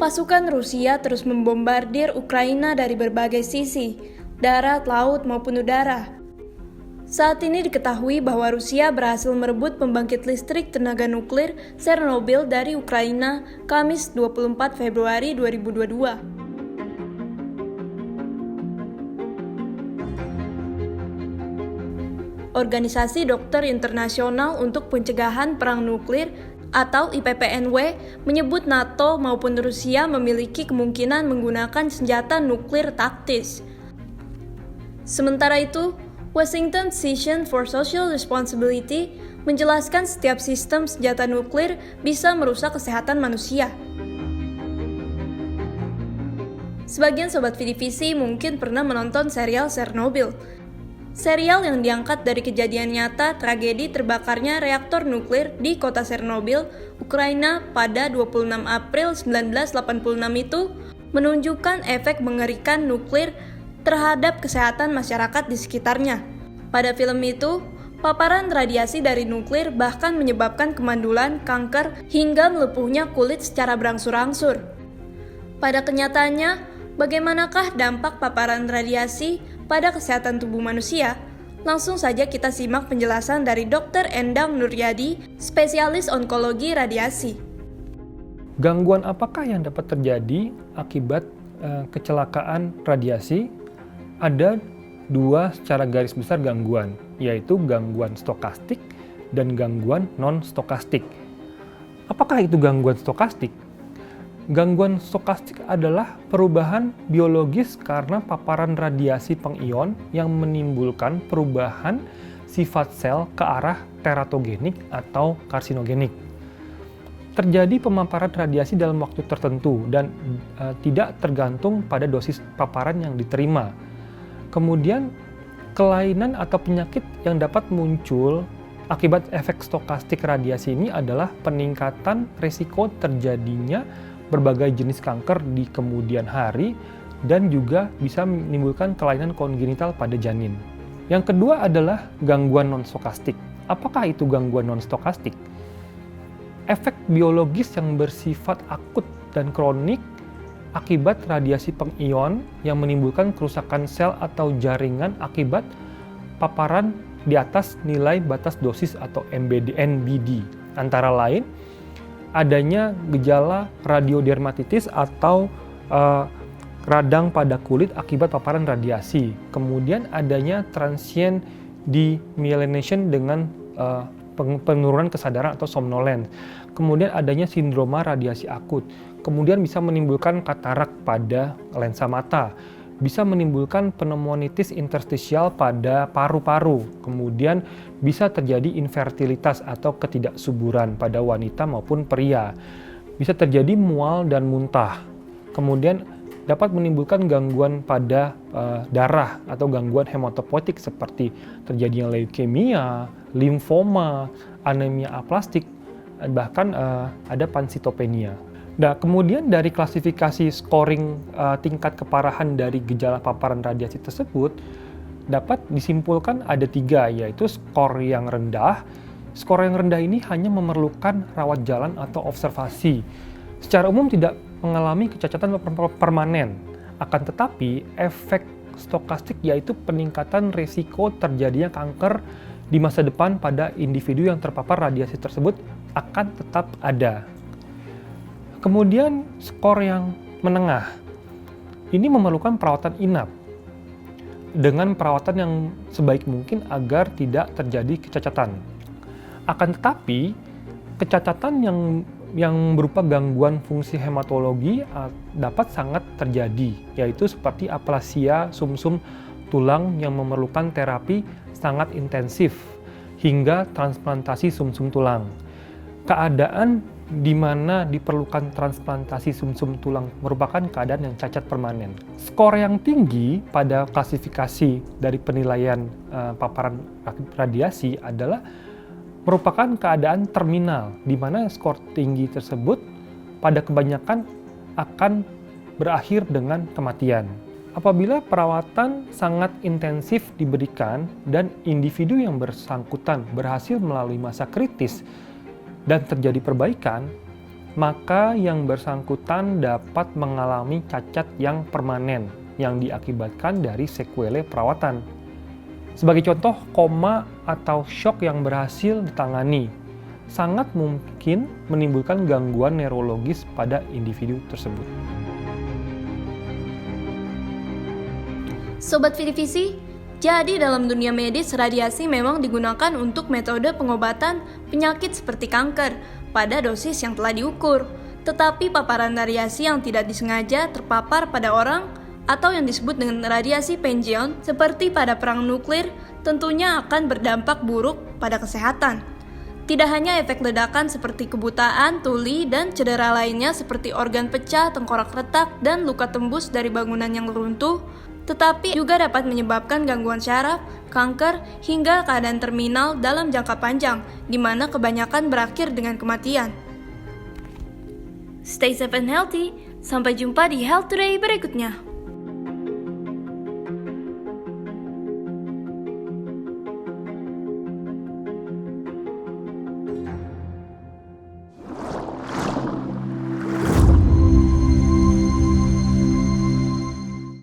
Pasukan Rusia terus membombardir Ukraina dari berbagai sisi, darat, laut, maupun udara. Saat ini diketahui bahwa Rusia berhasil merebut pembangkit listrik tenaga nuklir Chernobyl dari Ukraina Kamis 24 Februari 2022. Organisasi Dokter Internasional untuk Pencegahan Perang Nuklir atau IPPNW menyebut NATO maupun Rusia memiliki kemungkinan menggunakan senjata nuklir taktis. Sementara itu, Washington Center for Social Responsibility menjelaskan setiap sistem senjata nuklir bisa merusak kesehatan manusia. Sebagian sobat Vidivisi mungkin pernah menonton serial Chernobyl. Serial yang diangkat dari kejadian nyata tragedi terbakarnya reaktor nuklir di kota Chernobyl, Ukraina pada 26 April 1986 itu menunjukkan efek mengerikan nuklir terhadap kesehatan masyarakat di sekitarnya. Pada film itu, paparan radiasi dari nuklir bahkan menyebabkan kemandulan, kanker, hingga melepuhnya kulit secara berangsur-angsur. Pada kenyataannya, bagaimanakah dampak paparan radiasi pada kesehatan tubuh manusia? Langsung saja kita simak penjelasan dari Dr. Endang Nuryadi, spesialis onkologi radiasi. Gangguan apakah yang dapat terjadi akibat kecelakaan radiasi? Ada dua secara garis besar gangguan, yaitu gangguan stokastik dan gangguan non-stokastik. Apakah itu gangguan stokastik? Gangguan stokastik adalah perubahan biologis karena paparan radiasi pengion yang menimbulkan perubahan sifat sel ke arah teratogenik atau karsinogenik. Terjadi pemaparan radiasi dalam waktu tertentu dan tidak tergantung pada dosis paparan yang diterima. Kemudian, kelainan atau penyakit yang dapat muncul akibat efek stokastik radiasi ini adalah peningkatan risiko terjadinya berbagai jenis kanker di kemudian hari dan juga bisa menimbulkan kelainan kongenital pada janin. Yang kedua adalah gangguan non-stokastik. Apakah itu gangguan non-stokastik? Efek biologis yang bersifat akut dan kronik akibat radiasi pengion yang menimbulkan kerusakan sel atau jaringan akibat paparan di atas nilai batas dosis atau NBD. Antara lain, adanya gejala radiodermatitis atau radang pada kulit akibat paparan radiasi. Kemudian adanya transient demyelination dengan penurunan kesadaran atau somnolens. Kemudian adanya sindroma radiasi akut. Kemudian bisa menimbulkan katarak pada lensa mata. Bisa menimbulkan pneumonitis interstisial pada paru-paru. Kemudian bisa terjadi infertilitas atau ketidaksuburan pada wanita maupun pria. Bisa terjadi mual dan muntah. Kemudian dapat menimbulkan gangguan pada darah atau gangguan hematopoietik seperti terjadinya leukemia, limfoma, anemia aplastik, bahkan ada pansitopenia. Nah, kemudian dari klasifikasi scoring tingkat keparahan dari gejala paparan radiasi tersebut dapat disimpulkan ada 3, yaitu skor yang rendah. Skor yang rendah ini hanya memerlukan rawat jalan atau observasi. Secara umum tidak mengalami kecacatan permanen, akan tetapi efek stokastik yaitu peningkatan risiko terjadinya kanker di masa depan pada individu yang terpapar radiasi tersebut akan tetap ada. Kemudian skor yang menengah, ini memerlukan perawatan inap dengan perawatan yang sebaik mungkin agar tidak terjadi kecacatan. Akan tetapi, kecacatan yang berupa gangguan fungsi hematologi dapat sangat terjadi, yaitu seperti aplasia sumsum tulang yang memerlukan terapi sangat intensif hingga transplantasi sumsum tulang. Keadaan di mana diperlukan transplantasi sumsum tulang merupakan keadaan yang cacat permanen. Skor yang tinggi pada klasifikasi dari penilaian paparan radiasi adalah merupakan keadaan terminal, di mana skor tinggi tersebut pada kebanyakan akan berakhir dengan kematian. Apabila perawatan sangat intensif diberikan dan individu yang bersangkutan berhasil melalui masa kritis dan terjadi perbaikan, maka yang bersangkutan dapat mengalami cacat yang permanen yang diakibatkan dari sekuele perawatan. Sebagai contoh, koma atau shock yang berhasil ditangani sangat mungkin menimbulkan gangguan neurologis pada individu tersebut. Sobat Vidivisi, jadi dalam dunia medis radiasi memang digunakan untuk metode pengobatan penyakit seperti kanker pada dosis yang telah diukur. Tetapi paparan radiasi yang tidak disengaja terpapar pada orang atau yang disebut dengan radiasi pengeon seperti pada perang nuklir tentunya akan berdampak buruk pada kesehatan. Tidak hanya efek ledakan seperti kebutaan, tuli, dan cedera lainnya seperti organ pecah, tengkorak retak, dan luka tembus dari bangunan yang runtuh, tetapi juga dapat menyebabkan gangguan syaraf, kanker, hingga keadaan terminal dalam jangka panjang, di mana kebanyakan berakhir dengan kematian. Stay safe and healthy, sampai jumpa di Health Today berikutnya.